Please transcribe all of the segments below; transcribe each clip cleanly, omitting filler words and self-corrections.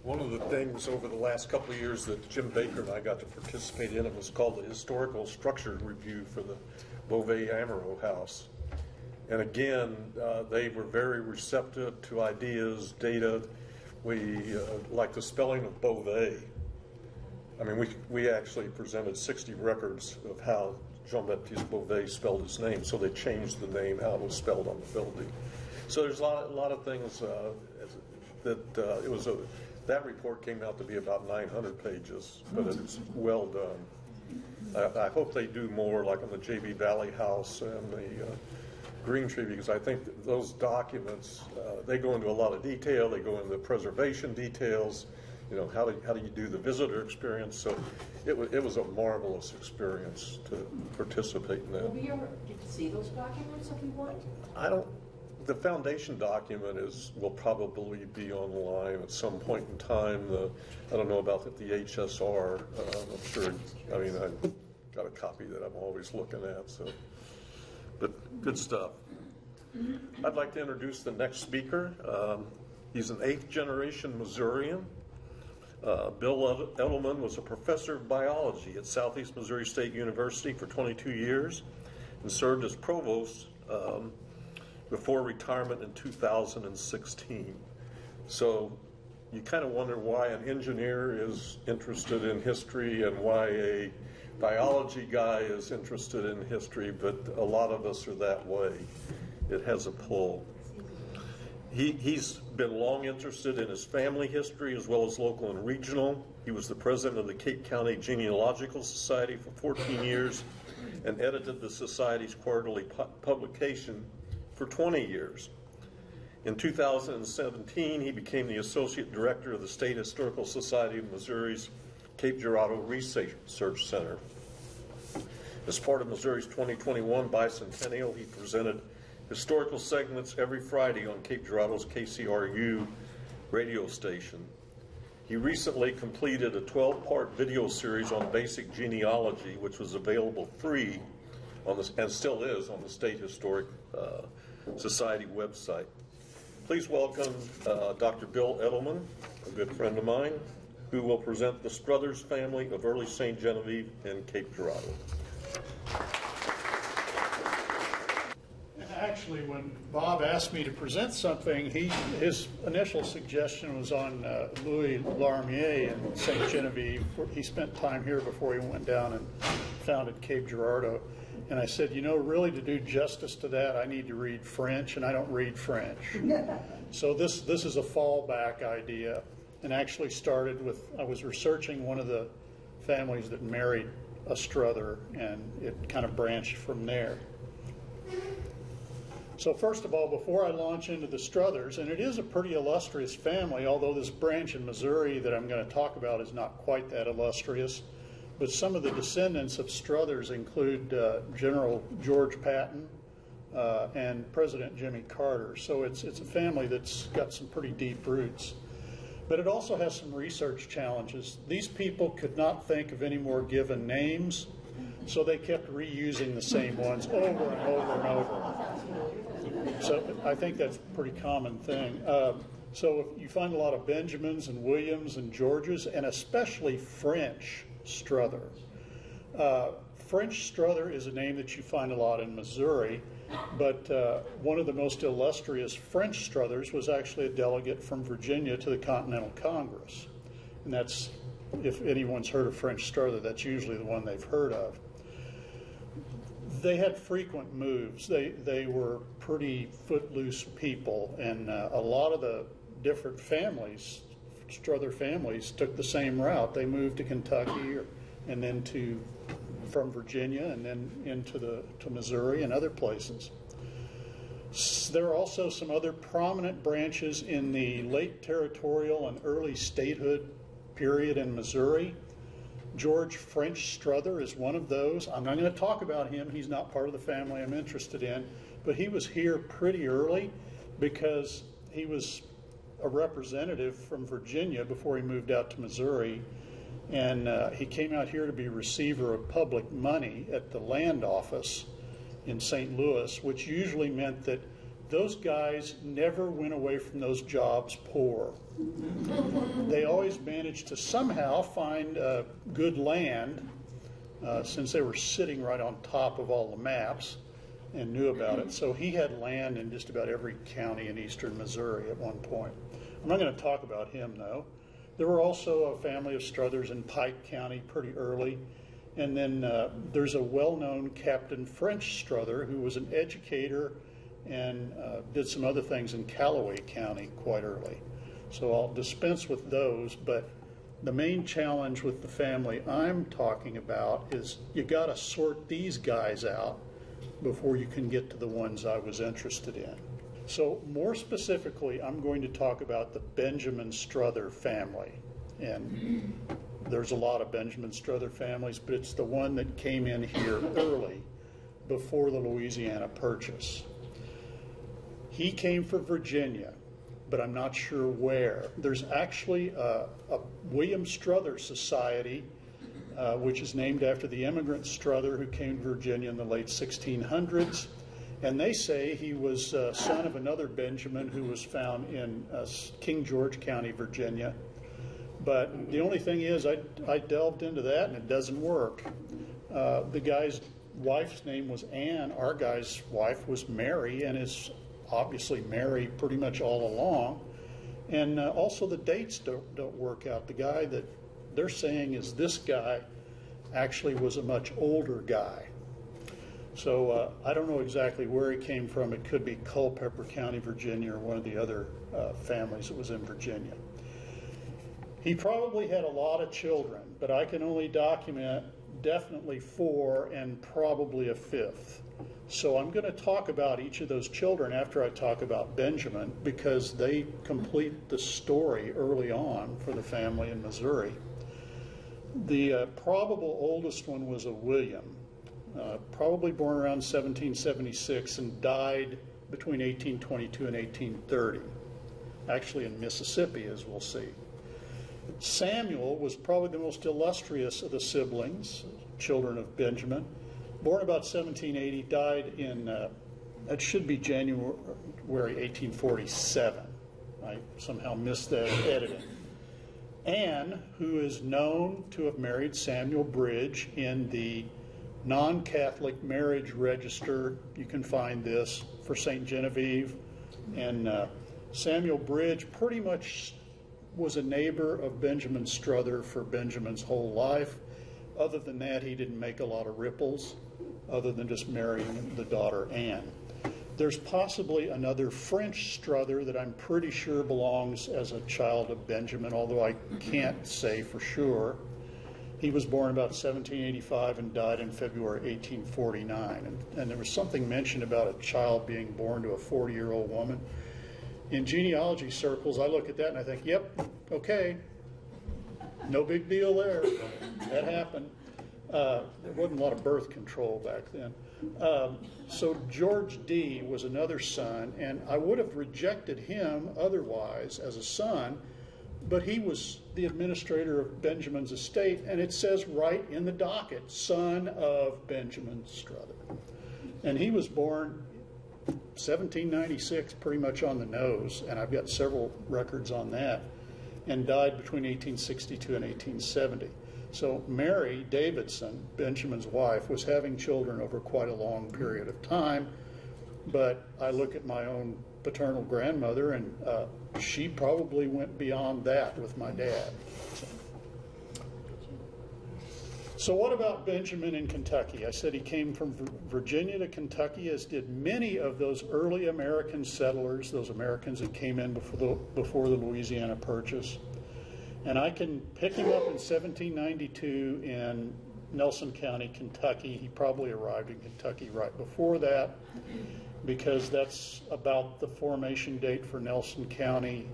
One of the things over the last couple of years that Jim Baker and I got to participate in, it was called the Historical Structure Review for the Beauvais Amaro House. And again, they were very receptive to ideas, data. We, like the spelling of Beauvais. I mean, we actually presented 60 records of how Jean-Baptiste Beauvais spelled his name, so they changed the name, how it was spelled on the building. So there's a lot of things that it was that report came out to be about 900 pages, but it's well done. I hope they do more, like on the J.B. Valley House and the Green Tree, because I think that those documents, they go into a lot of detail. They go into the preservation details. You know, how do you do the visitor experience? So it was a marvelous experience to participate in that. Will we ever get to see those documents if we want? The foundation document will probably be online at some point in time. I don't know about the HSR. I'm sure. I mean, I've got a copy that I'm always looking at. So, but good stuff. I'd like to introduce the next speaker. He's an 8th generation Missourian. Bill Eddleman was a professor of biology at Southeast Missouri State University for 22 years and served as provost before retirement in 2016. So you kind of wonder why an engineer is interested in history and why a biology guy is interested in history, but a lot of us are that way. It has a pull. He's been long interested in his family history as well as local and regional. He was the president of the Cape County Genealogical Society for 14 years and edited the Society's quarterly publication for 20 years. In 2017, he became the Associate Director of the State Historical Society of Missouri's Cape Girardeau Research Center. As part of Missouri's 2021 bicentennial, he presented historical segments every Friday on Cape Girardeau's KCRU radio station. He recently completed a 12-part video series on basic genealogy, which was available free and still is on the State Historic Society website. Please welcome Dr. Bill Eddleman, a good friend of mine, who will present the Strothers family of early St. Genevieve in Cape Girardeau. Actually, when Bob asked me to present something, his initial suggestion was on Louis Larmier in St. Genevieve. He spent time here before he went down and founded Cape Girardeau. And I said, you know, really to do justice to that, I need to read French, and I don't read French. So this is a fallback idea, and actually started with, I was researching one of the families that married a Strother, and it kind of branched from there. So first of all, before I launch into the Strothers, and it is a pretty illustrious family, although this branch in Missouri that I'm going to talk about is not quite that illustrious, but some of the descendants of Strothers include General George Patton and President Jimmy Carter. So it's a family that's got some pretty deep roots. But it also has some research challenges. These people could not think of any more given names, so they kept reusing the same ones over and over and over. So I think that's a pretty common thing. So you find a lot of Benjamins and Williams and Georges, and especially French Strother. French Strother is a name that you find a lot in Missouri, but one of the most illustrious French Strothers was actually a delegate from Virginia to the Continental Congress. And that's, if anyone's heard of French Strother, that's usually the one they've heard of. They had frequent moves. They were pretty footloose people, and a lot of the different families, Strother families, took the same route. They moved to Kentucky and then from Virginia and then to Missouri and other places. There are also some other prominent branches in the late territorial and early statehood period in Missouri. George French Strother is one of those. I'm not going to talk about him. He's not part of the family I'm interested in, but he was here pretty early because he was a representative from Virginia before he moved out to Missouri, and he came out here to be receiver of public money at the land office in St. Louis, which usually meant that those guys never went away from those jobs poor. They always managed to somehow find good land, since they were sitting right on top of all the maps and knew about it. So he had land in just about every county in eastern Missouri at one point. I'm not going to talk about him, though. There were also a family of Strothers in Pike County pretty early. And then there's a well-known Captain French Strother who was an educator and did some other things in Callaway County quite early. So I'll dispense with those, but the main challenge with the family I'm talking about is you got to sort these guys out before you can get to the ones I was interested in. So more specifically, I'm going to talk about the Benjamin Strother family. And there's a lot of Benjamin Strother families, but it's the one that came in here early before the Louisiana Purchase. He came from Virginia, but I'm not sure where. There's actually a William Strother Society, which is named after the immigrant Strother who came to Virginia in the late 1600s. And they say he was son of another Benjamin who was found in King George County, Virginia. But the only thing is, I delved into that and it doesn't work. The guy's wife's name was Anne. Our guy's wife was Mary, and is obviously Mary pretty much all along. And also the dates don't work out. The guy that they're saying is this guy actually was a much older guy. So I don't know exactly where he came from. It could be Culpeper County, Virginia, or one of the other families that was in Virginia. He probably had a lot of children, but I can only document definitely 4 and probably a 5th. So I'm going to talk about each of those children after I talk about Benjamin, because they complete the story early on for the family in Missouri. The probable oldest one was a William, probably born around 1776 and died between 1822 and 1830, actually in Mississippi, as we'll see. Samuel was probably the most illustrious of the siblings, children of Benjamin. Born about 1780, died in, it should be January 1847. I somehow missed that editing. Anne, who is known to have married Samuel Bridge in the non-Catholic marriage register, you can find this, for St. Genevieve. And Samuel Bridge pretty much was a neighbor of Benjamin Strother for Benjamin's whole life. Other than that, he didn't make a lot of ripples, other than just marrying the daughter Anne. There's possibly another French Strother that I'm pretty sure belongs as a child of Benjamin, although I can't say for sure. He was born about 1785 and died in February 1849. And there was something mentioned about a child being born to a 40-year-old woman. In genealogy circles, I look at that and I think, yep, okay, no big deal there. That happened. There wasn't a lot of birth control back then. So George D. was another son, and I would have rejected him otherwise as a son, but he was the administrator of Benjamin's estate, and it says right in the docket, son of Benjamin Strother. And he was born 1796, pretty much on the nose, and I've got several records on that, and died between 1862 and 1870. So Mary Davidson, Benjamin's wife, was having children over quite a long period of time, but I look at my own paternal grandmother, and she probably went beyond that with my dad. So what about Benjamin in Kentucky? I said he came from Virginia to Kentucky, as did many of those early American settlers, those Americans that came in before the Louisiana Purchase. And I can pick him up in 1792 in Nelson County, Kentucky. He probably arrived in Kentucky right before that, because that's about the formation date for Nelson County.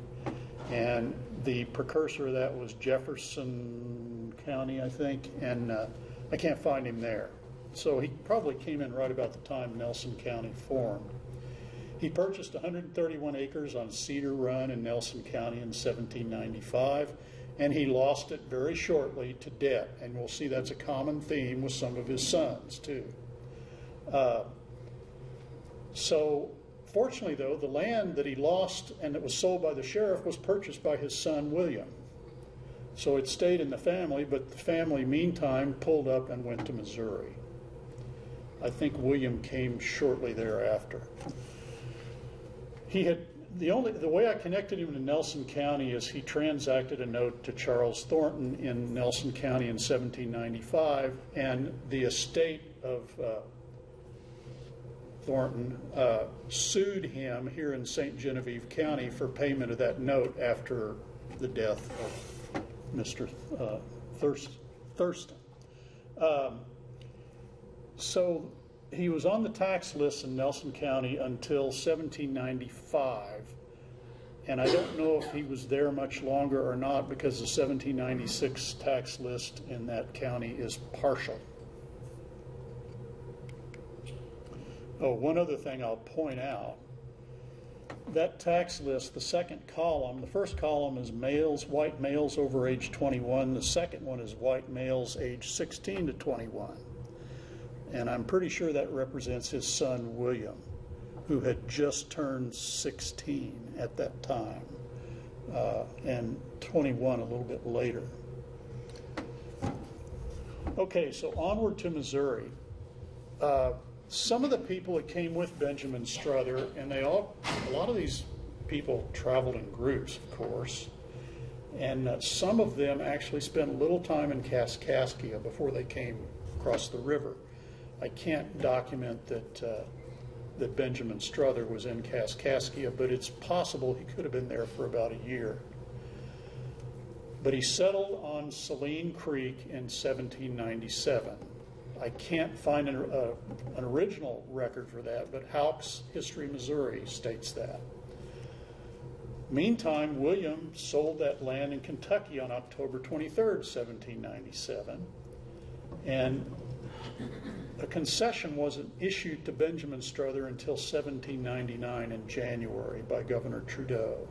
And the precursor of that was Jefferson County, I think, and I can't find him there. So he probably came in right about the time Nelson County formed. He purchased 131 acres on Cedar Run in Nelson County in 1795, and he lost it very shortly to debt. And we'll see that's a common theme with some of his sons, too. So Fortunately, though, the land that he lost and that was sold by the sheriff was purchased by his son, William. So it stayed in the family, but the family, meantime, pulled up and went to Missouri. I think William came shortly thereafter. He had the way I connected him to Nelson County is he transacted a note to Charles Thornton in Nelson County in 1795, and the estate of Thornton sued him here in St. Genevieve County for payment of that note after the death of Mr. Thurston. So he was on the tax list in Nelson County until 1795, and I don't know if he was there much longer or not because the 1796 tax list in that county is partial. Oh, one other thing I'll point out. That tax list, the second column, the first column is males, white males over age 21. The second one is white males age 16 to 21. And I'm pretty sure that represents his son, William, who had just turned 16 at that time, and 21 a little bit later. Okay, so onward to Missouri. Some of the people that came with Benjamin Strother, and a lot of these people traveled in groups, of course, and some of them actually spent a little time in Kaskaskia before they came across the river. I can't document that Benjamin Strother was in Kaskaskia, but it's possible he could have been there for about a year. But he settled on Saline Creek in 1797. I can't find an original record for that, but Houck's History Missouri states that. Meantime, William sold that land in Kentucky on October 23rd, 1797, and a concession wasn't issued to Benjamin Strother until 1799 in January by Governor Trudeau.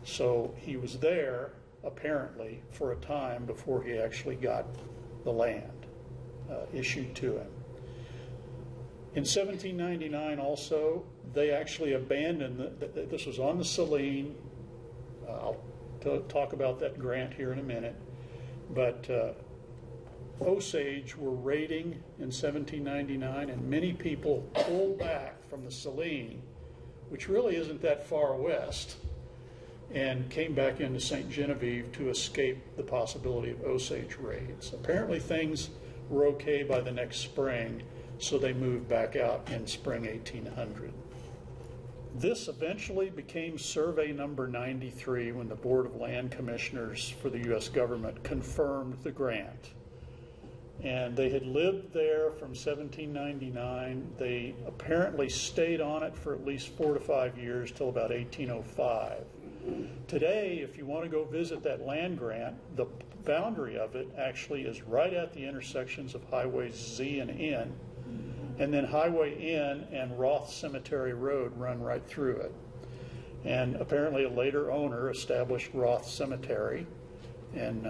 So he was there, apparently, for a time before he actually got the land issued to him. In 1799 also, they actually abandoned, this was on the Saline. I'll talk about that grant here in a minute, but Osage were raiding in 1799, and many people pulled back from the Saline, which really isn't that far west, and came back into St. Genevieve to escape the possibility of Osage raids. Apparently things were okay by the next spring, so they moved back out in spring 1800. This eventually became Survey Number 93 when the Board of Land Commissioners for the U.S. government confirmed the grant. And they had lived there from 1799. They apparently stayed on it for at least 4 to 5 years till about 1805. Today, if you want to go visit that land grant, the boundary of it actually is right at the intersections of Highways Z and N, and then Highway N and Roth Cemetery Road run right through it. And apparently a later owner established Roth Cemetery, and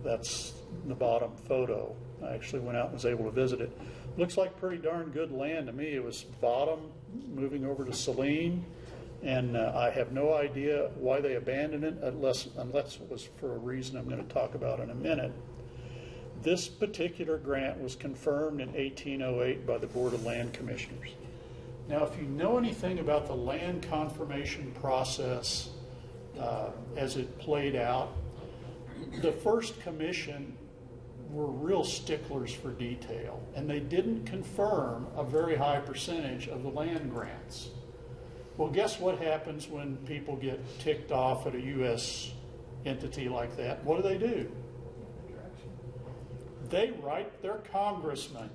that's the bottom photo. I actually went out and was able to visit it. Looks like pretty darn good land to me. It was bottom, moving over to Saline, and I have no idea why they abandoned it, unless it was for a reason I'm going to talk about in a minute. This particular grant was confirmed in 1808 by the Board of Land Commissioners. Now, if you know anything about the land confirmation process as it played out, the first commission were real sticklers for detail, and they didn't confirm a very high percentage of the land grants. Well, guess what happens when people get ticked off at a U.S. entity like that? What do? They write their congressman.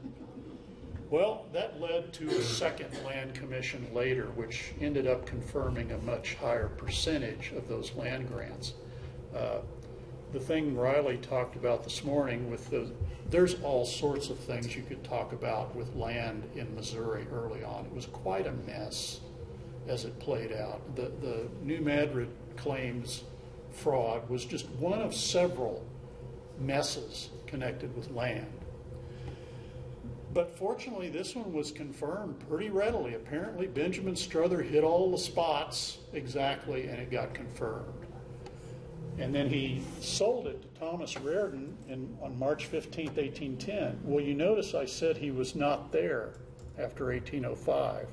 Well, that led to a second land commission later, which ended up confirming a much higher percentage of those land grants. The thing Riley talked about this morning with there's all sorts of things you could talk about with land in Missouri early on. It was quite a mess as it played out. The New Madrid claims fraud was just one of several messes connected with land. But fortunately, this one was confirmed pretty readily. Apparently, Benjamin Strother hit all the spots exactly, and it got confirmed. And then he sold it to Thomas Reardon on March 15th, 1810. Well, you notice I said he was not there after 1805.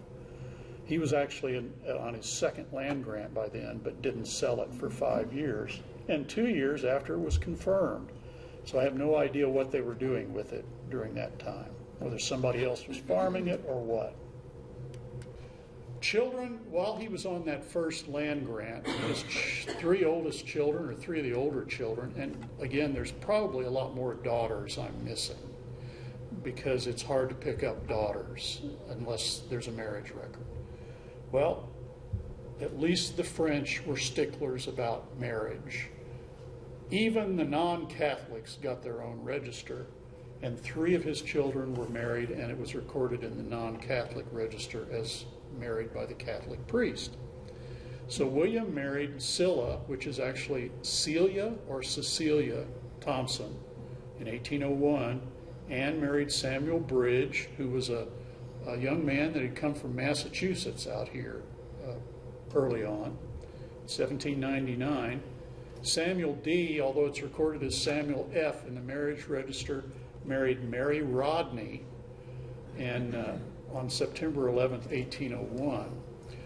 He was actually on his second land grant by then, but didn't sell it for 5 years. And 2 years after it was confirmed. So I have no idea what they were doing with it during that time, whether somebody else was farming it or what. Children, while he was on that first land grant, his three oldest children, or three of the older children, and again, there's probably a lot more daughters I'm missing, because it's hard to pick up daughters unless there's a marriage record. Well, at least the French were sticklers about marriage. Even the non-Catholics got their own register, and 3 of his children were married, and it was recorded in the non-Catholic register as married by the Catholic priest. So William married Scylla, which is actually Celia or Cecilia Thompson, in 1801. Anne married Samuel Bridge, who was a young man that had come from Massachusetts out here early on, 1799. Samuel D., although it's recorded as Samuel F. in the marriage register, married Mary Rodney and on September 11th, 1801.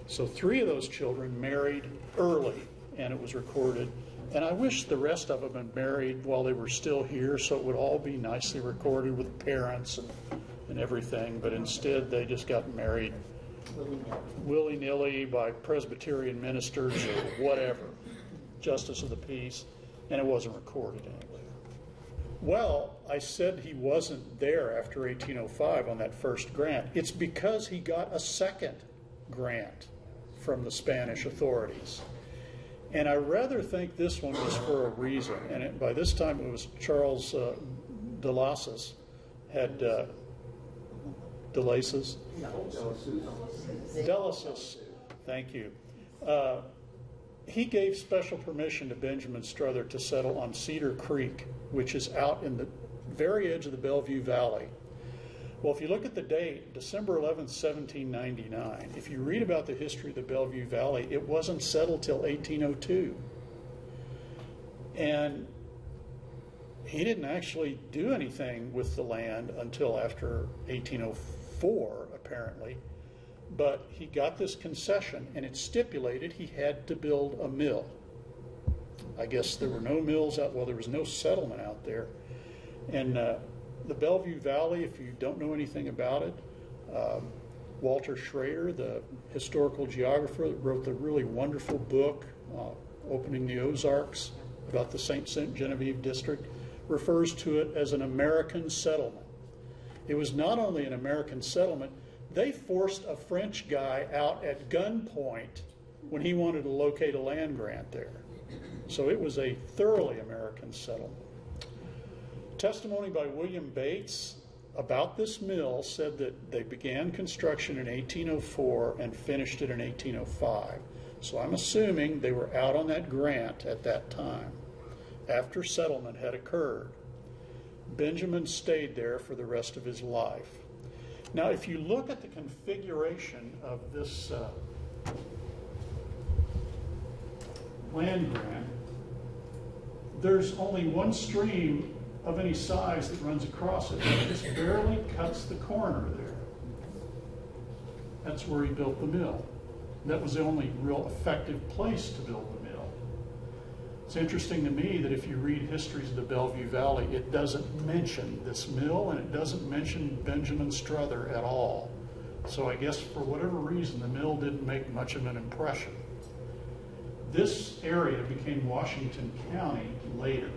So 3 of those children married early, and it was recorded. And I wish the rest of them had married while they were still here, so it would all be nicely recorded with parents and everything. But instead, they just got married willy-nilly by Presbyterian ministers or whatever, justice of the peace, and it wasn't recorded anywhere. Well, I said he wasn't there after 1805 on that first grant. It's because he got a second grant from the Spanish authorities. And I rather think this one was for a reason. And by this time it was Charles de Lassus had Delasus? Delasus, thank you. He gave special permission to Benjamin Strother to settle on Cedar Creek, which is out in the very edge of the Bellevue Valley. Well, if you look at the date, December 11th, 1799, if you read about the history of the Bellevue Valley, it wasn't settled till 1802. And he didn't actually do anything with the land until after 1804, apparently. But he got this concession, and it stipulated he had to build a mill. I guess there were no mills out, well, there was no settlement out there. And the Bellevue Valley, if you don't know anything about it, Walter Schrader, the historical geographer that wrote the really wonderful book, Opening the Ozarks, about the St. Genevieve district, refers to it as an American settlement. It was not only an American settlement, they forced a French guy out at gunpoint when he wanted to locate a land grant there. So it was a thoroughly American settlement. Testimony by William Bates about this mill said that they began construction in 1804 and finished it in 1805. So I'm assuming they were out on that grant at that time, after settlement had occurred. Benjamin stayed there for the rest of his life. Now, if you look at the configuration of this land grant, there's only one stream of any size that runs across it. It just barely cuts the corner there. That's where he built the mill. That was the only real effective place to build the mill. It's interesting to me that if you read histories of the Bellevue Valley, it doesn't mention this mill, and it doesn't mention Benjamin Strother at all. So I guess for whatever reason, the mill didn't make much of an impression. This area became Washington County later,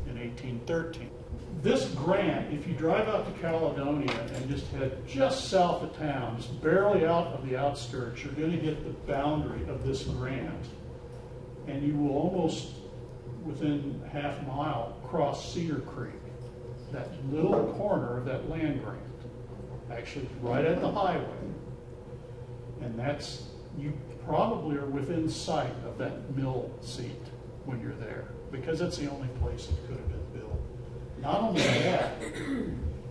in 1813. This grant, if you drive out to Caledonia and just head just south of town, just barely out of the outskirts, you're going to hit the boundary of this grant. And you will almost, within half a mile, cross Cedar Creek, that little corner of that land grant, actually right at the highway. And that's, you probably are within sight of that mill seat when you're there, because that's the only place it could have been built. Not only that,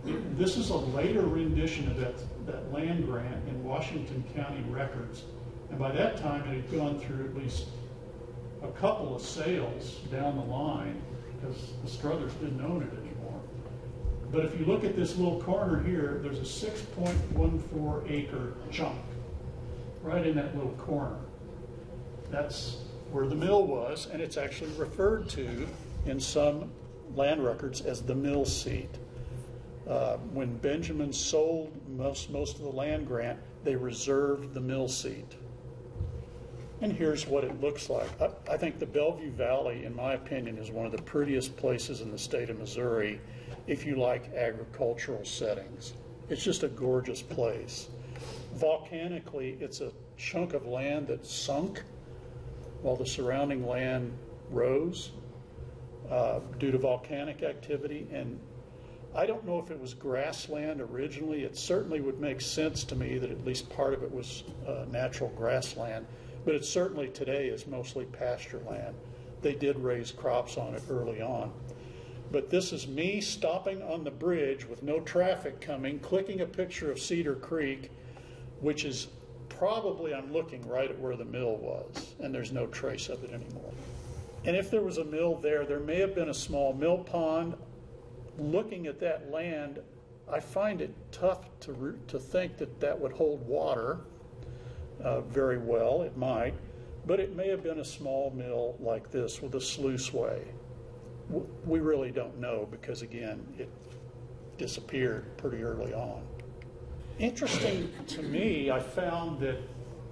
This is a later rendition of that land grant in Washington County records. And by that time, it had gone through at least a couple of sales down the line because the Strothers didn't own it anymore. But if you look at this little corner here, there's a 6.14 acre chunk right in that little corner. That's where the mill was, and it's actually referred to in some land records as the mill seat. When Benjamin sold most of the land grant, they reserved the mill seat. And here's what it looks like. I think the Bellevue Valley, in my opinion, is one of the prettiest places in the state of Missouri if you like agricultural settings. It's just a gorgeous place. Volcanically, it's a chunk of land that sunk while the surrounding land rose due to volcanic activity. And I don't know if it was grassland originally. It certainly would make sense to me that at least part of it was natural grassland, but it certainly today is mostly pasture land. They did raise crops on it early on. But this is me stopping on the bridge with no traffic coming, clicking a picture of Cedar Creek, which is probably, I'm looking right at where the mill was, and there's no trace of it anymore. And if there was a mill there, there may have been a small mill pond. Looking at that land, I find it tough to think that that would hold water very well. It might, but it may have been a small mill like this with a sluiceway. We really don't know because, again, it disappeared pretty early on. Interesting to me, I found that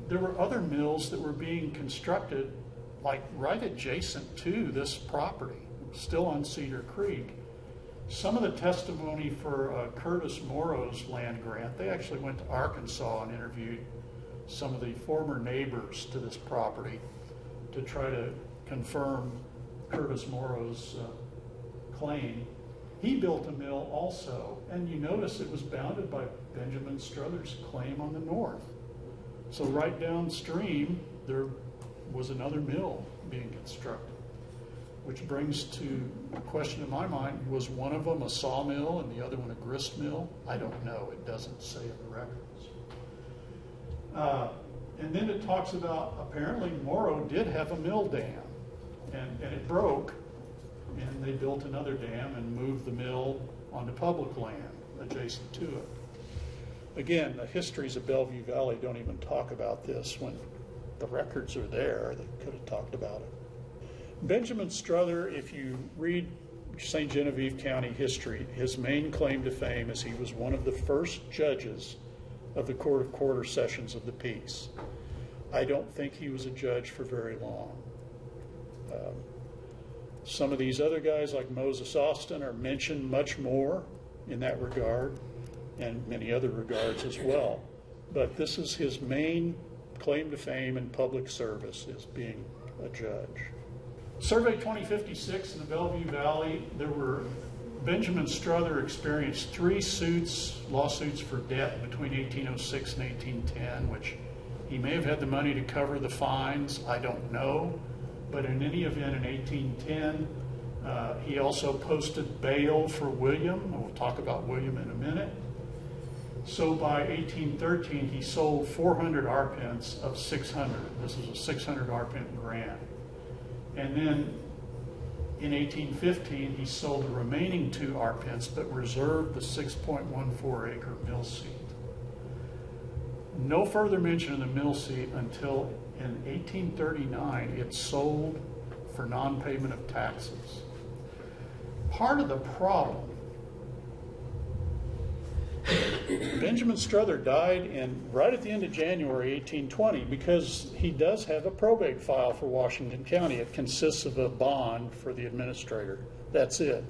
there were other mills that were being constructed like right adjacent to this property, still on Cedar Creek. Some of the testimony for Curtis Morrow's land grant, they actually went to Arkansas and interviewed some of the former neighbors to this property to try to confirm Curtis Morrow's claim. He built a mill also, and you notice it was bounded by Benjamin Strothers' claim on the north. So right downstream, there was another mill being constructed, which brings to a question in my mind, was one of them a sawmill and the other one a grist mill? I don't know. It doesn't say in the records. And then it talks about apparently Morrow did have a mill dam, and it broke, and they built another dam and moved the mill onto public land adjacent to it. Again, the histories of Bellevue Valley don't even talk about this when the records are there. They could have talked about it. Benjamin Strother, if you read St. Genevieve County history, his main claim to fame is he was one of the first judges of the Court of Quarter Sessions of the Peace. I don't think he was a judge for very long. Some of these other guys like Moses Austin are mentioned much more in that regard and many other regards as well. But this is his main claim to fame in public service, is being a judge. Survey 2056 in the Bellevue Valley, Benjamin Strother experienced 3 lawsuits for debt between 1806 and 1810, which he may have had the money to cover the fines, I don't know. But in any event, in 1810, he also posted bail for William, and we'll talk about William in a minute. So by 1813, he sold 400 arpents of 600. This was a 600 arpent grant. And then in 1815, he sold the remaining 2 arpents, but reserved the 6.14 acre mill seat. No further mention of the mill seat until in 1839, it sold for non-payment of taxes. Part of the problem, Benjamin Strother died right at the end of January 1820 because he does have a probate file for Washington County. It consists of a bond for the administrator. That's it.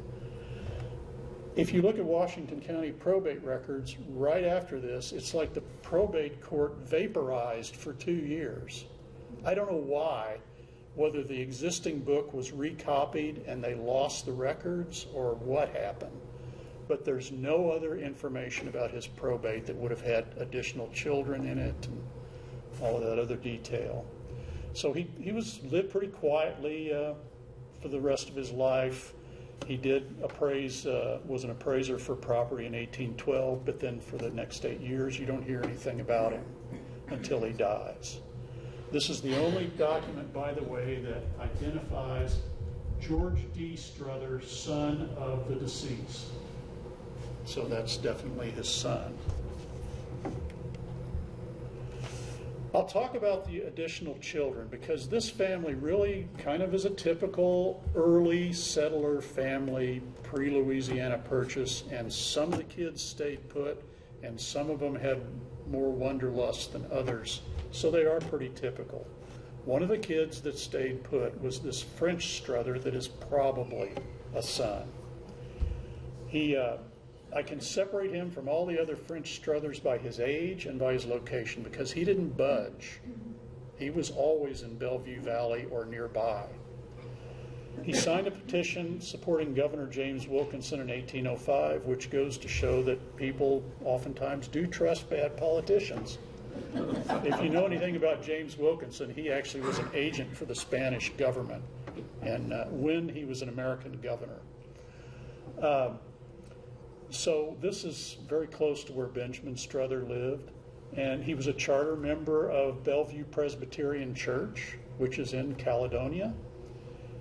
If you look at Washington County probate records right after this, it's like the probate court vaporized for 2 years. I don't know why, whether the existing book was recopied and they lost the records or what happened. But there's no other information about his probate that would have had additional children in it and all of that other detail. So he lived pretty quietly for the rest of his life. He did appraise, was an appraiser for property in 1812, but then for the next 8 years, you don't hear anything about him until he dies. This is the only document, by the way, that identifies George D. Strother, son of the deceased. So that's definitely his son. I'll talk about the additional children because this family really kind of is a typical early settler family, pre-Louisiana Purchase, and some of the kids stayed put and some of them had more wanderlust than others, so they are pretty typical. One of the kids that stayed put was this French Strother that is probably a son. I can separate him from all the other French Strothers by his age and by his location because he didn't budge. He was always in Bellevue Valley or nearby. He signed a petition supporting Governor James Wilkinson in 1805, which goes to show that people oftentimes do trust bad politicians. If you know anything about James Wilkinson, he actually was an agent for the Spanish government and when he was an American governor. So this is very close to where Benjamin Strother lived, and he was a charter member of Bellevue Presbyterian Church, which is in Caledonia.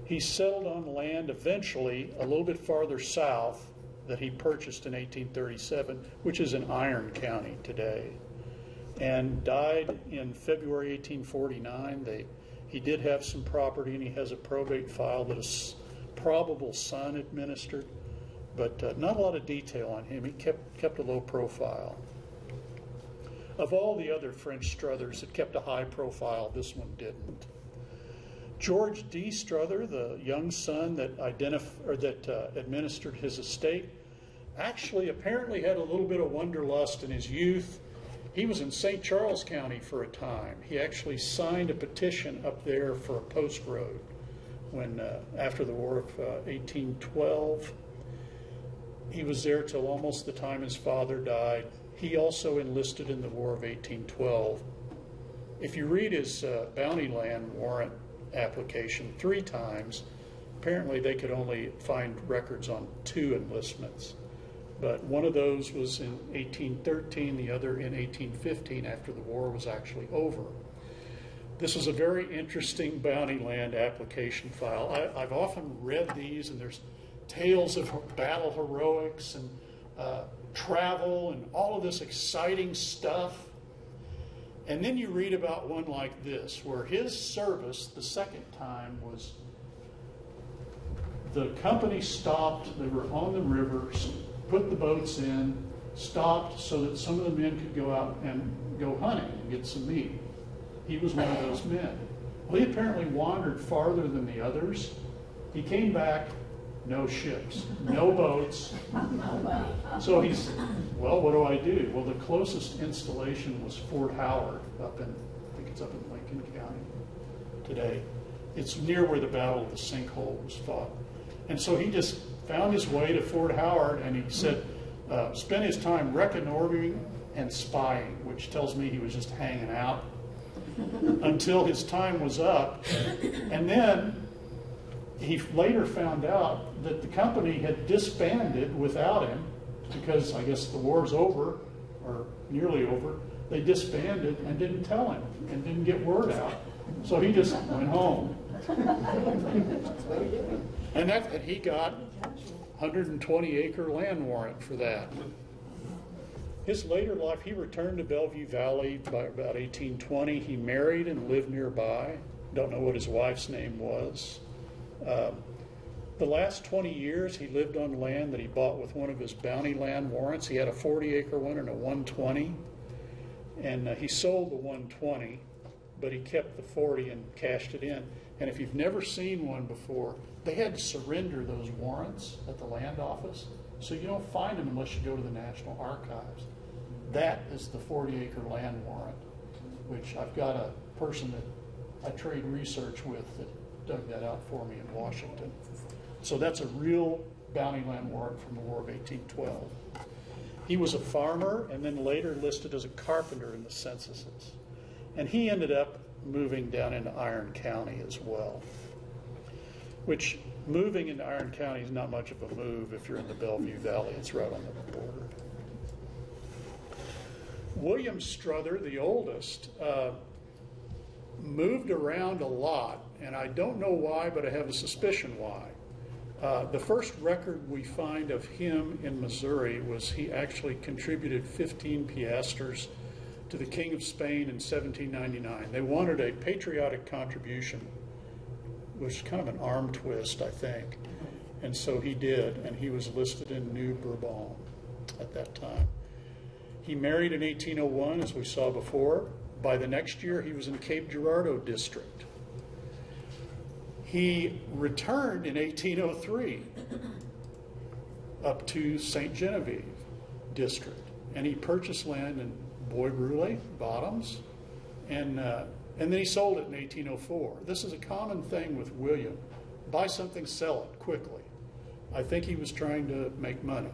He settled on land eventually a little bit farther south that he purchased in 1837, which is in Iron County today, and died in February 1849. He did have some property, and he has a probate file that his probable son administered, but not a lot of detail on him. He kept a low profile. Of all the other French Strothers that kept a high profile, this one didn't. George D. Strother, the young son that administered his estate, actually apparently had a little bit of wanderlust in his youth. He was in St. Charles County for a time. He actually signed a petition up there for a post road when after the War of 1812. He was there till almost the time his father died. He also enlisted in the War of 1812. If you read his bounty land warrant application 3 times, apparently they could only find records on 2 enlistments. But one of those was in 1813, the other in 1815 after the war was actually over. This is a very interesting bounty land application file. I've often read these, and there's tales of battle heroics and travel and all of this exciting stuff. And then you read about one like this, where his service the second time was the company stopped, they were on the river, put the boats in, stopped so that some of the men could go out and go hunting and get some meat. He was one of those men. Well, he apparently wandered farther than the others. He came back, no ships, no boats. So he's, well, what do I do? Well, the closest installation was Fort Howard up in, I think it's up in Lincoln County today. It's near where the Battle of the Sinkhole was fought. And so he just found his way to Fort Howard, and he said, spent his time reconnoitering and spying, which tells me he was just hanging out until his time was up. And then he later found out that the company had disbanded without him because I guess the war's over, or nearly over. They disbanded and didn't tell him and didn't get word out. So he just went home. And he got 120-acre land warrant for that. His later life, he returned to Bellevue Valley by about 1820. He married and lived nearby. Don't know what his wife's name was. The last 20 years, he lived on land that he bought with one of his bounty land warrants. He had a 40-acre one and a 120. And he sold the 120, but he kept the 40 and cashed it in. And if you've never seen one before, they had to surrender those warrants at the land office. So you don't find them unless you go to the National Archives. That is the 40-acre land warrant, which I've got a person that I trade research with that dug that out for me in Washington. So that's a real bounty land warrant from the War of 1812. He was a farmer and then later listed as a carpenter in the censuses. And he ended up moving down into Iron County as well. which moving into Iron County is not much of a move if you're in the Bellevue Valley. It's right on the border. William Strother, the oldest, moved around a lot, and I don't know why, but I have a suspicion why. The first record we find of him in Missouri was he actually contributed 15 piastres to the King of Spain in 1799. They wanted a patriotic contribution, which was kind of an arm twist, I think. And so he did, and he was listed in New Bourbon at that time. He married in 1801, as we saw before. By the next year, he was in Cape Girardeau district. He returned in 1803 up to St. Genevieve district, and he purchased land in Bois Brûlé, Bottoms, and then he sold it in 1804. This is a common thing with William. Buy something, sell it quickly. I think he was trying to make money.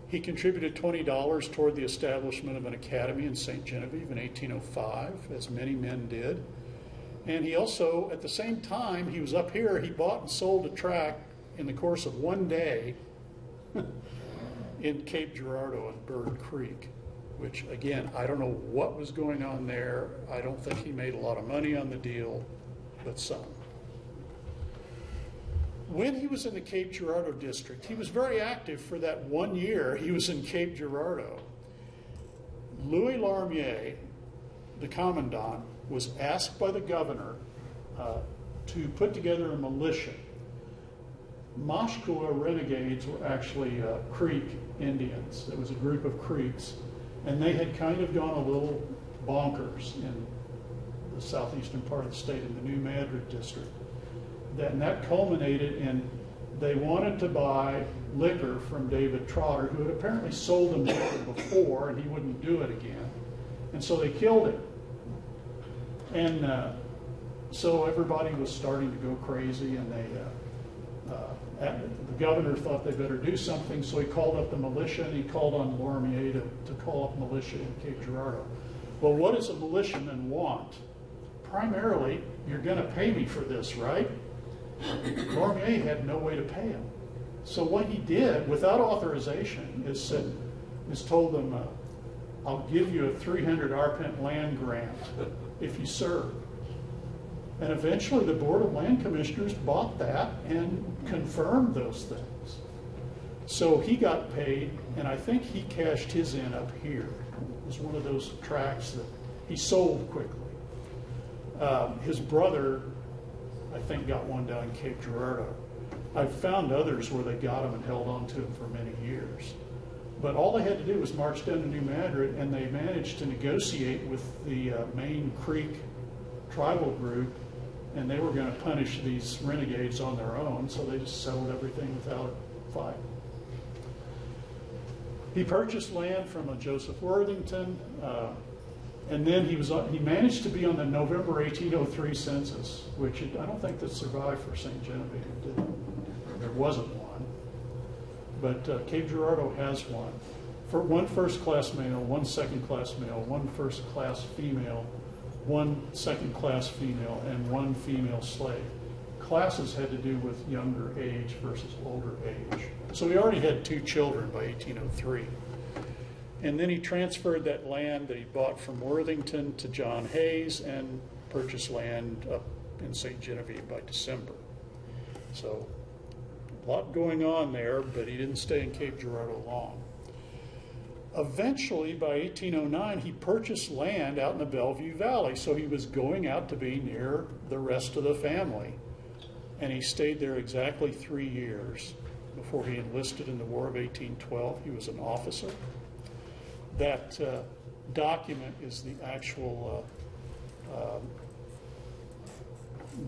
He contributed $20 toward the establishment of an academy in St. Genevieve in 1805, as many men did. And he also, at the same time he was up here, he bought and sold a tract in the course of one day in Cape Girardeau and Bird Creek, which, again, I don't know what was going on there. I don't think he made a lot of money on the deal, but some. When he was in the Cape Girardeau district, he was very active for that 1 year he was in Cape Girardeau. Louis Larmier, the commandant, was asked by the governor to put together a militia. Moshkua renegades were actually Creek Indians. It was a group of Creeks, and they had kind of gone a little bonkers in the southeastern part of the state in the New Madrid district. And that culminated in they wanted to buy liquor from David Trotter, who had apparently sold them liquor before, and he wouldn't do it again. And so they killed him. And so everybody was starting to go crazy, and the governor thought they better do something, so he called up the militia, and he called on Lormier to call up militia in Cape Girardeau. Well, what does a militiaman want? Primarily, you're going to pay me for this, right? Lormier had no way to pay him. So what he did, without authorization, is told them, I'll give you a 300 arpent land grant if you serve. And eventually the Board of Land Commissioners bought that and confirmed those things. So he got paid, and I think he cashed his in up here. It was one of those tracts that he sold quickly. His brother, I think, got one down in Cape Girardeau. I've found others where they got him and held on to him for many years. But all they had to do was march down to New Madrid, and they managed to negotiate with the Main Creek tribal group, and they were going to punish these renegades on their own, so they just settled everything without a fight. He purchased land from a Joseph Worthington, and then he managed to be on the November 1803 census, which I don't think that survived for St. Genevieve, did it? There wasn't one. But Cape Girardeau has one. For one first-class male, one second-class male, one first-class female, one second-class female, and one female slave. Classes had to do with younger age versus older age. So he already had 2 children by 1803. And then he transferred that land that he bought from Worthington to John Hayes and purchased land up in St. Genevieve by December. So a lot going on there, but he didn't stay in Cape Girardeau long. Eventually, by 1809, he purchased land out in the Bellevue Valley, so he was going out to be near the rest of the family. And he stayed there exactly 3 years before he enlisted in the War of 1812. He was an officer. That document is the actual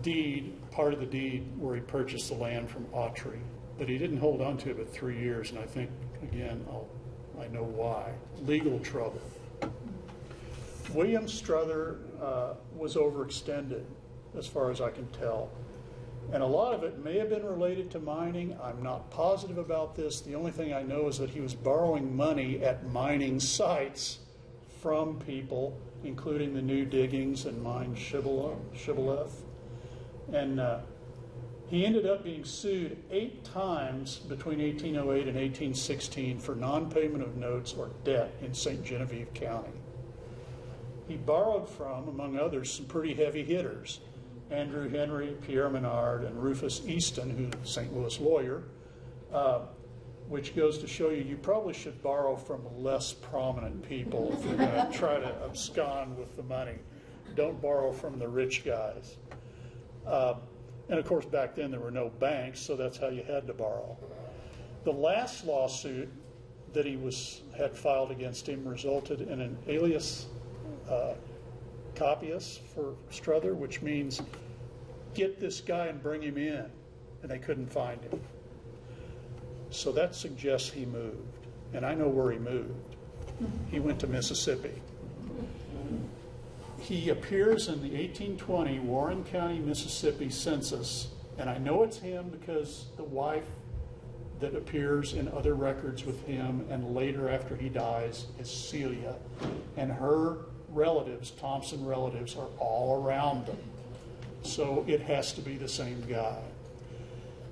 deed, part of the deed where he purchased the land from Autry. But he didn't hold on to it but 3 years, and I think, again, I know why. Legal trouble. William Strother was overextended, as far as I can tell. And a lot of it may have been related to mining. I'm not positive about this. The only thing I know is that he was borrowing money at mining sites from people, including the new diggings and mine Shibboleth. And he ended up being sued 8 times between 1808 and 1816 for non-payment of notes or debt in St. Genevieve County. He borrowed from, among others, some pretty heavy hitters, Andrew Henry, Pierre Menard, and Rufus Easton, who's a St. Louis lawyer, which goes to show you probably should borrow from less prominent people if you're going to try to abscond with the money. Don't borrow from the rich guys. And of course, back then there were no banks, so that's how you had to borrow. The last lawsuit that he had filed against him resulted in an alias copius for Strother, which means get this guy and bring him in, and they couldn't find him. So that suggests he moved, and I know where he moved. He went to Mississippi. He appears in the 1820 Warren County, Mississippi census, and I know it's him because the wife that appears in other records with him and later after he dies is Celia, and her relatives, Thompson relatives, are all around them. So it has to be the same guy.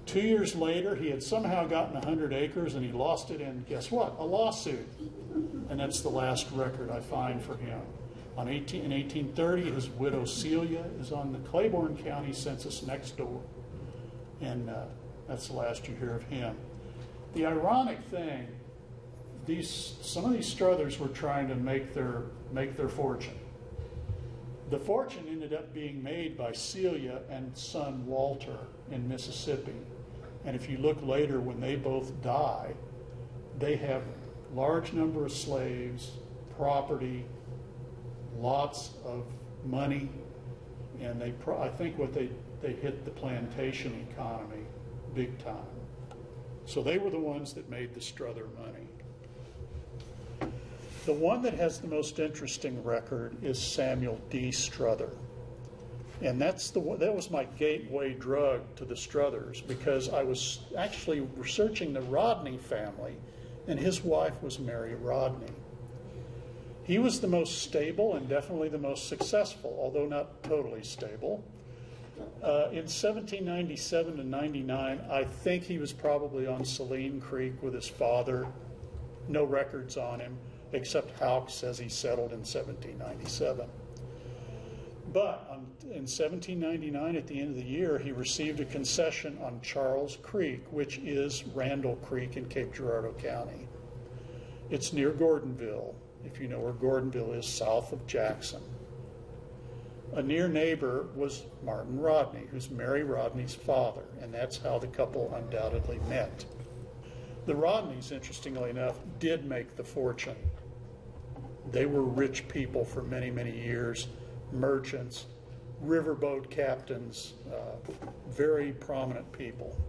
2 years later, he had somehow gotten 100 acres and he lost it in, guess what, a lawsuit. And that's the last record I find for him. In 1830, his widow Celia is on the Claiborne County census next door. And that's the last you hear of him. The ironic thing, some of these Strothers were trying to make their fortune. The fortune ended up being made by Celia and son Walter in Mississippi. And if you look later, when they both die, they have a large number of slaves, property, lots of money, and I think they hit the plantation economy big time. So they were the ones that made the Strother money. The one that has the most interesting record is Samuel D. Strother. And that was my gateway drug to the Strothers, because I was actually researching the Rodney family, and his wife was Mary Rodney. He was the most stable and definitely the most successful, although not totally stable. In 1797 to 99, I think he was probably on Saline Creek with his father. No records on him, except Houck says he settled in 1797. But in 1799, at the end of the year, he received a concession on Charles Creek, which is Randall Creek in Cape Girardeau County. It's near Gordonville, if you know where Gordonville is, south of Jackson. A near neighbor was Martin Rodney, who's Mary Rodney's father, and that's how the couple undoubtedly met. The Rodneys, interestingly enough, did make the fortune. They were rich people for many, many years, merchants, riverboat captains, very prominent people.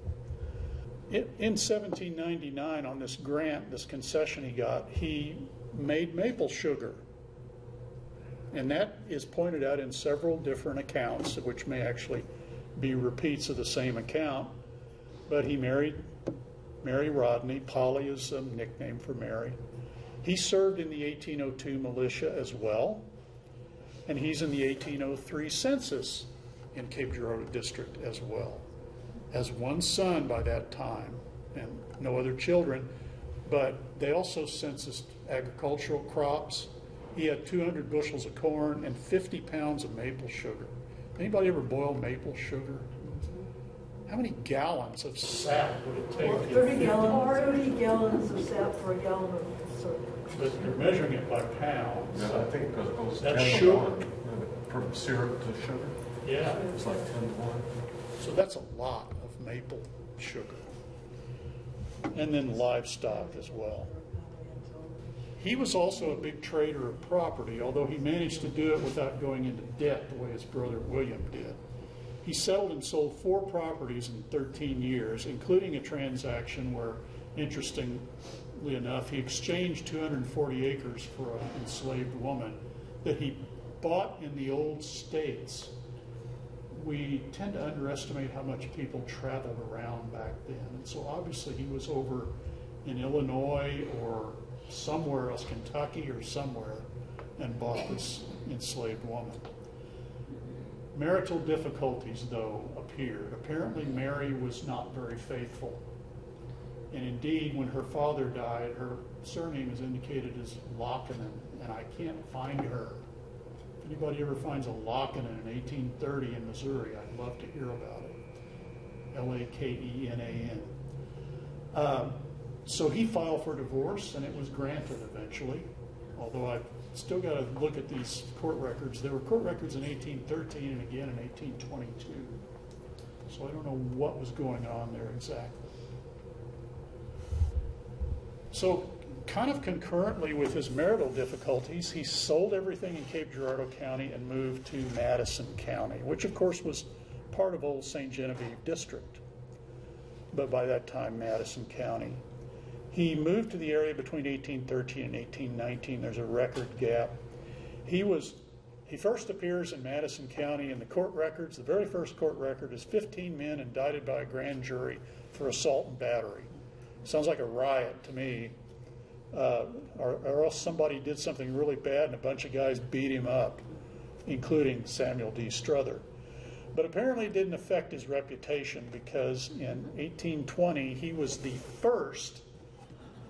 In 1799, on this grant, this concession he got, he made maple sugar. And that is pointed out in several different accounts, which may actually be repeats of the same account. But he married Mary Rodney. Polly is a nickname for Mary. He served in the 1802 militia as well. And he's in the 1803 census in Cape Girardeau District as well. Has one son by that time and no other children, but they also censused agricultural crops. He had 200 bushels of corn and 50 pounds of maple sugar. Anybody ever boil maple sugar? How many gallons of sap would it take? Well, 30 gallons of sap for a gallon of syrup. But you're measuring it by pounds. Yeah, I think it goes That's 10 to sugar. 1. From syrup to sugar. Yeah. It's like 10 to 1. So that's a lot of maple sugar. And then livestock as well. He was also a big trader of property, although he managed to do it without going into debt the way his brother William did. He settled and sold 4 properties in 13 years, including a transaction where, interestingly enough, he exchanged 240 acres for an enslaved woman that he bought in the old states. We tend to underestimate how much people traveled around back then. And so obviously he was over in Illinois or somewhere else, Kentucky or somewhere, and bought this enslaved woman. Marital difficulties, though, appeared. Apparently, Mary was not very faithful. And indeed, when her father died, her surname is indicated as Lockinen, and I can't find her. If anybody ever finds a Lockinen in 1830 in Missouri, I'd love to hear about it. Lakenan. So he filed for divorce, and it was granted eventually, although I've still got to look at these court records. There were court records in 1813 and again in 1822. So I don't know what was going on there exactly. So kind of concurrently with his marital difficulties, he sold everything in Cape Girardeau County and moved to Madison County, which of course was part of old St. Genevieve District, but by that time Madison County. He moved to the area between 1813 and 1819. There's a record gap. He first appears in Madison County in the court records. The very first court record is 15 men indicted by a grand jury for assault and battery. Sounds like a riot to me. Or else somebody did something really bad and a bunch of guys beat him up, including Samuel D. Strother. But apparently it didn't affect his reputation, because in 1820 he was the first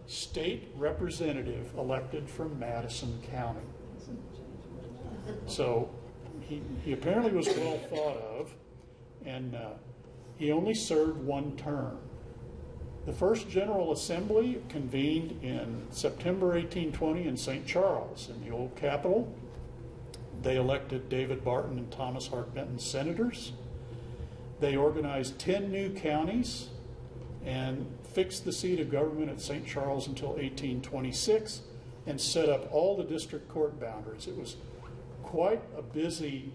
state representative elected from Madison County. So he apparently was well thought of, and he only served one term. The first General Assembly convened in September 1820 in St. Charles, in the old Capitol. They elected David Barton and Thomas Hart Benton senators. They organized 10 new counties and fixed the seat of government at St. Charles until 1826 and set up all the district court boundaries. It was quite a busy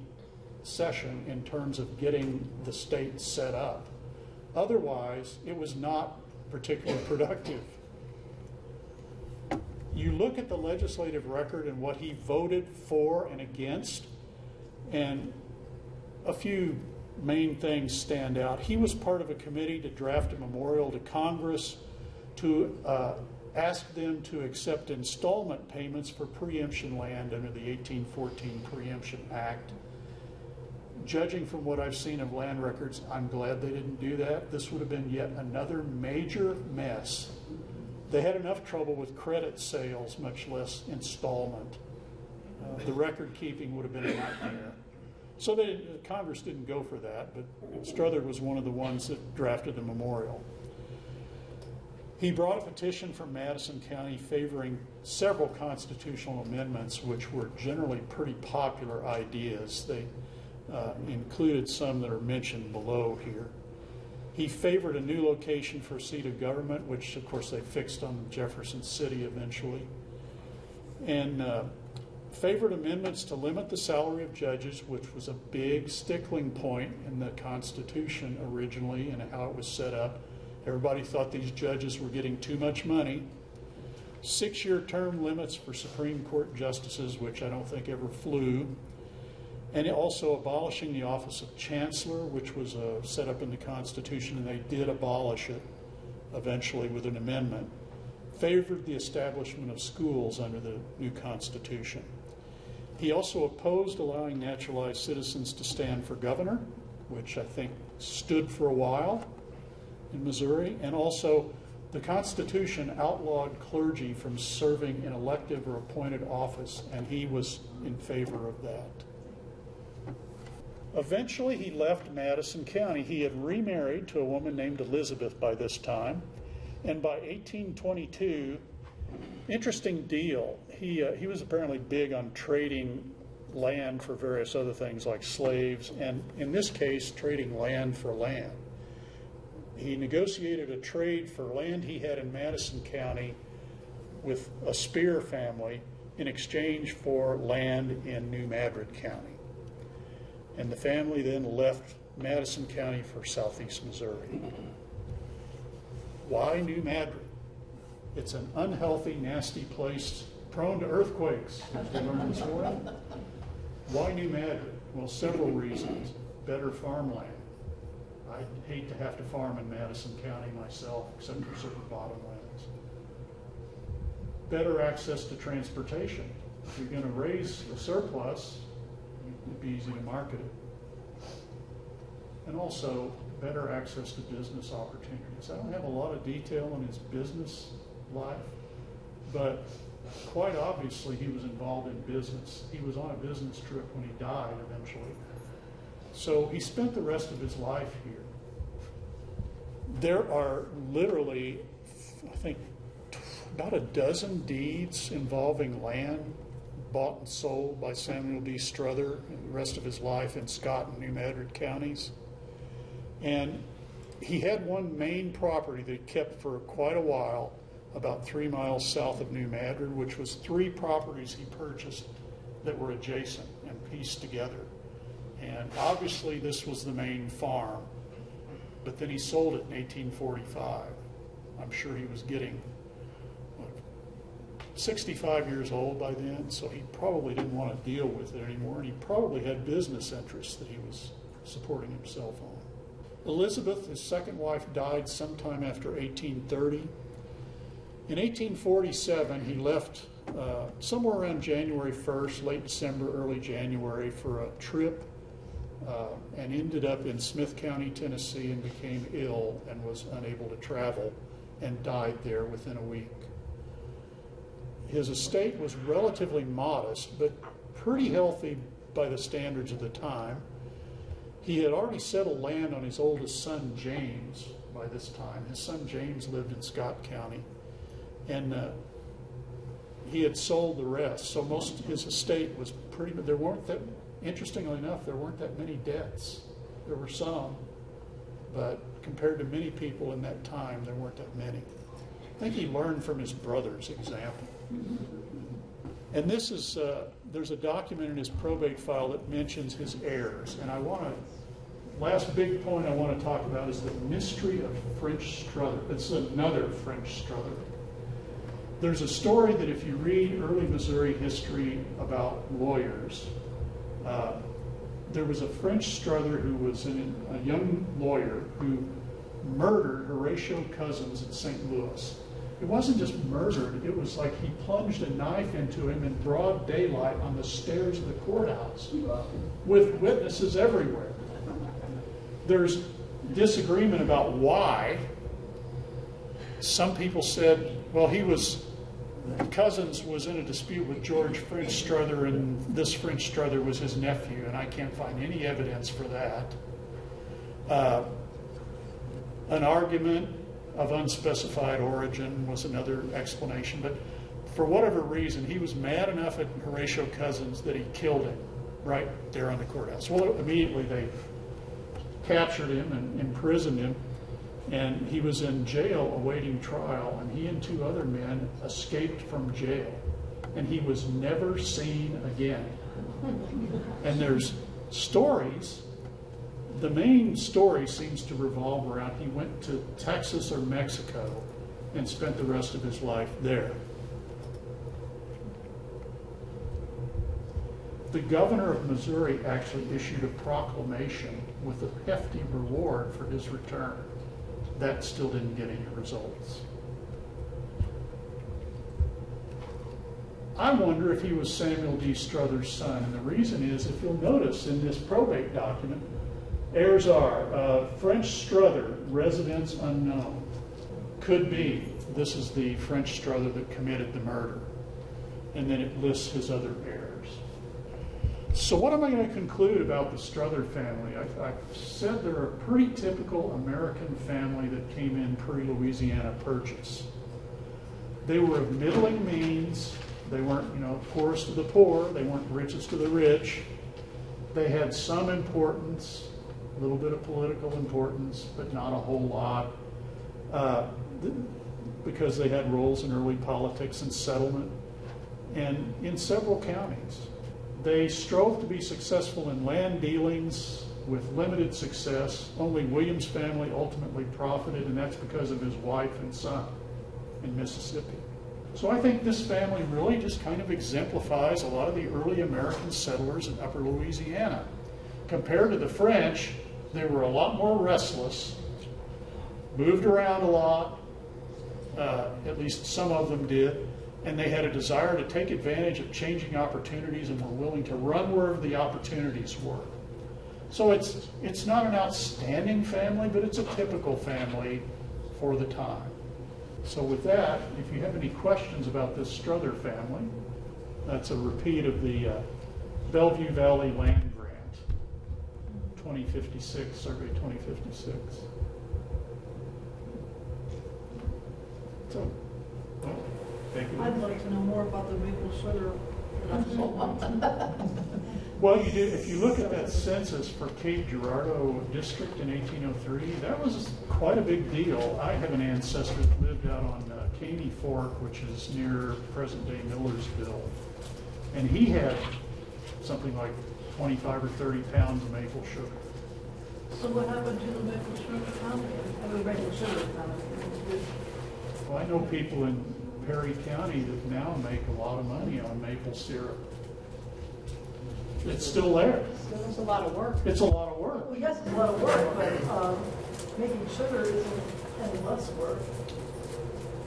session in terms of getting the state set up. Otherwise, it was not particularly productive. You look at the legislative record and what he voted for and against, and a few main things stand out. He was part of a committee to draft a memorial to Congress to ask them to accept installment payments for preemption land under the 1814 Preemption Act. Judging from what I've seen of land records, I'm glad they didn't do that. This would have been yet another major mess. They had enough trouble with credit sales, much less installment. The record keeping would have been a nightmare. So Congress didn't go for that, but Strother was one of the ones that drafted the memorial. He brought a petition from Madison County favoring several constitutional amendments, which were generally pretty popular ideas. They included some that are mentioned below here. He favored a new location for a seat of government, which of course they fixed on Jefferson City eventually, and favored amendments to limit the salary of judges, which was a big stickling point in the Constitution originally and how it was set up. Everybody thought these judges were getting too much money. 6-year term limits for Supreme Court justices, which I don't think ever flew. And also abolishing the office of Chancellor, which was set up in the Constitution, and they did abolish it eventually with an amendment. Favored the establishment of schools under the new Constitution. He also opposed allowing naturalized citizens to stand for governor, which I think stood for a while in Missouri. And also, the Constitution outlawed clergy from serving in elective or appointed office, and he was in favor of that. Eventually, he left Madison County. He had remarried to a woman named Elizabeth by this time, and by 1822, interesting deal, he was apparently big on trading land for various other things like slaves, and in this case, trading land for land. He negotiated a trade for land he had in Madison County with a Spear family in exchange for land in New Madrid County. And the family then left Madison County for southeast Missouri. Why New Madrid? It's an unhealthy, nasty place, prone to earthquakes, as we learned this morning. Why New Madrid? Well, several reasons. Better farmland. I hate to have to farm in Madison County myself, except for certain bottomlands. Better access to transportation. If you're going to raise a surplus, it'd be easy to market it. and also better access to business opportunities. I don't have a lot of detail on his business life, but quite obviously he was involved in business. He was on a business trip when he died eventually. So he spent the rest of his life here. There are literally, I think, about a dozen deeds involving land bought and sold by Samuel D. Strother and the rest of his life in Scott and New Madrid counties. And he had one main property that he kept for quite a while, about 3 miles south of New Madrid, which was 3 properties he purchased that were adjacent and pieced together. And obviously this was the main farm, but then he sold it in 1845. I'm sure he was getting 65 years old by then, so he probably didn't want to deal with it anymore, and he probably had business interests that he was supporting himself on. Elizabeth, his second wife, died sometime after 1830. In 1847, he left somewhere around January 1st, late December, early January, for a trip and ended up in Smith County, Tennessee, and became ill and was unable to travel and died there within a week. His estate was relatively modest, but pretty healthy by the standards of the time. He had already settled land on his oldest son, James, by this time. His son, James, lived in Scott County, and he had sold the rest. So most of his estate was pretty, but there weren't that, interestingly enough, there weren't that many debts. There were some, but compared to many people in that time, there weren't that many. I think he learned from his brother's example. And this is, there's a document in his probate file that mentions his heirs. And I want to, last big point I want to talk about is the mystery of French Strother. It's another French Strother. There's a story that if you read early Missouri history about lawyers, there was a French Strother who was a young lawyer who murdered Horatio Cousins in St. Louis. It wasn't just murdered, it was like he plunged a knife into him in broad daylight on the stairs of the courthouse with witnesses everywhere. There's disagreement about why. Some people said, well, Cousins was in a dispute with George French Strother, and this French Strother was his nephew, and I can't find any evidence for that. An argument of unspecified origin was another explanation, but for whatever reason, he was mad enough at Horatio Cousins that he killed him right there on the courthouse. Well, immediately they captured him and imprisoned him, and he was in jail awaiting trial, and he and 2 other men escaped from jail, and he was never seen again. And there's stories. The main story seems to revolve around he went to Texas or Mexico and spent the rest of his life there. The governor of Missouri actually issued a proclamation with a hefty reward for his return. That still didn't get any results. I wonder if he was Samuel D. Strother's son, and the reason is, if you'll notice in this probate document, heirs are French Strother, residence unknown. Could be this is the French Strother that committed the murder. And then it lists his other heirs. So what am I going to conclude about the Strother family? I've said they're a pretty typical American family that came in pre-Louisiana Purchase. They were of middling means. They weren't, poorest of the poor. They weren't richest of the rich. They had some importance, a little bit of political importance, but not a whole lot, because they had roles in early politics and settlement, and in several counties. They strove to be successful in land dealings with limited success. Only William's family ultimately profited, and that's because of his wife and son in Mississippi. So I think this family really just kind of exemplifies a lot of the early American settlers in upper Louisiana. Compared to the French, they were a lot more restless, moved around a lot, at least some of them did, and they had a desire to take advantage of changing opportunities and were willing to run wherever the opportunities were. So it's not an outstanding family, but it's a typical family for the time. So with that, if you have any questions about this Strother family, that's a repeat of the Bellevue Valley Land Grant, 2056, Survey 2056. So, well, thank you. I'd like to know more about the maple sugar production. Well, you do. If you look at that census for Cape Girardeau district in 1803, that was quite a big deal. I have an ancestor that lived out on Caney Fork, which is near present-day Millersville, and he had something like 25 or 30 pounds of maple sugar. So what happened to the maple sugar company? I mean, maple sugar company. Well, I know people in Perry County that now make a lot of money on maple syrup. It's still there. So there's a lot of work. It's a lot of work. Well, yes, it's a lot of work, but making sugar isn't any less work.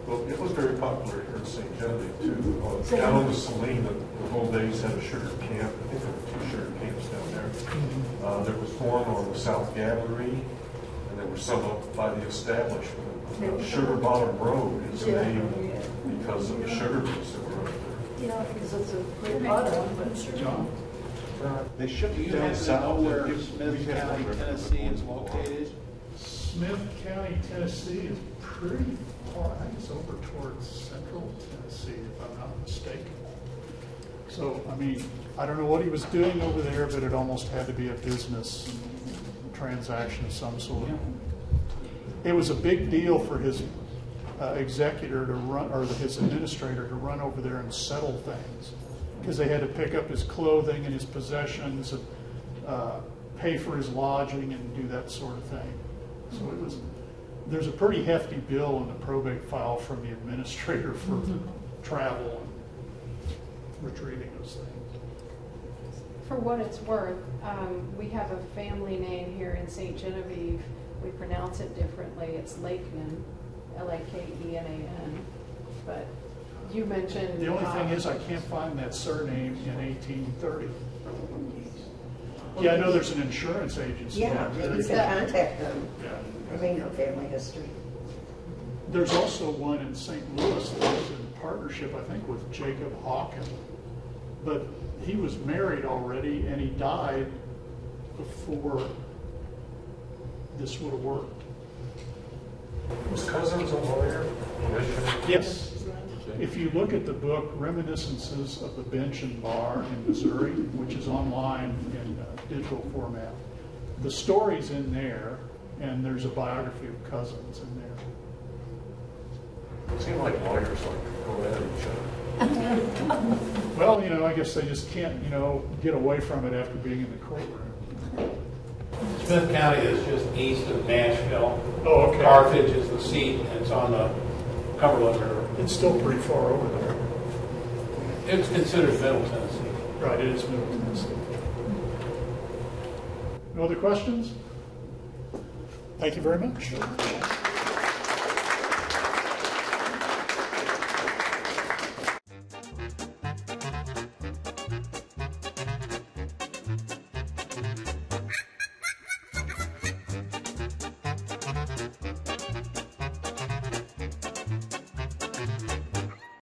Well, it was very popular here in St. Genevieve too. Down on the Saline, the old days had a sugar camp. I think there were 2 sugar camps down there. There was one on the South Gallery, and there was some up by the establishment. Sugar Bottom Road is named because of the sugar beets that were up there. Yeah, because it's a great product, but John? They shipped Do it you down happen to south. know where We Smith had County, record Tennessee is going on. located? Smith County, Tennessee is pretty far. I think it's over towards central Tennessee, if I'm not mistaken. So, I mean, I don't know what he was doing over there, but it almost had to be a business transaction of some sort. It was a big deal for his executor to run, or his administrator to run over there and settle things, because they had to pick up his clothing and his possessions and pay for his lodging and do that sort of thing. So it was, there's a pretty hefty bill in the probate file from the administrator for travel and retrieving those things. For what it's worth, we have a family name here in St. Genevieve. We pronounce it differently. It's Lakenan, L-A-K-E-N-A-N. But you mentioned... The only thing is I can't find that surname in 1830. Yeah, I know there's an insurance agency Yeah, out there. you can contact them. Yeah. I mean, no family history. There's also one in St. Louis that was in partnership, I think, with Jacob Hawken. But he was married already, and he died before this would have worked. Was Cousins a lawyer? Commissioner? Yes. If you look at the book Reminiscences of the Bench and Bar in Missouri, which is online in digital format, the story's in there, and there's a biography of Cousins in there. It seemed like lawyers like to go at each other. Well, you know, I guess they just can't, you know, get away from it after being in the courtroom. Smith County is just east of Nashville. Oh, okay. Carthage is the seat, and it's on the Cumberland River. It's still pretty far over there. It's considered Middle Tennessee. Right, it is Middle Tennessee. No other questions? Thank you very much.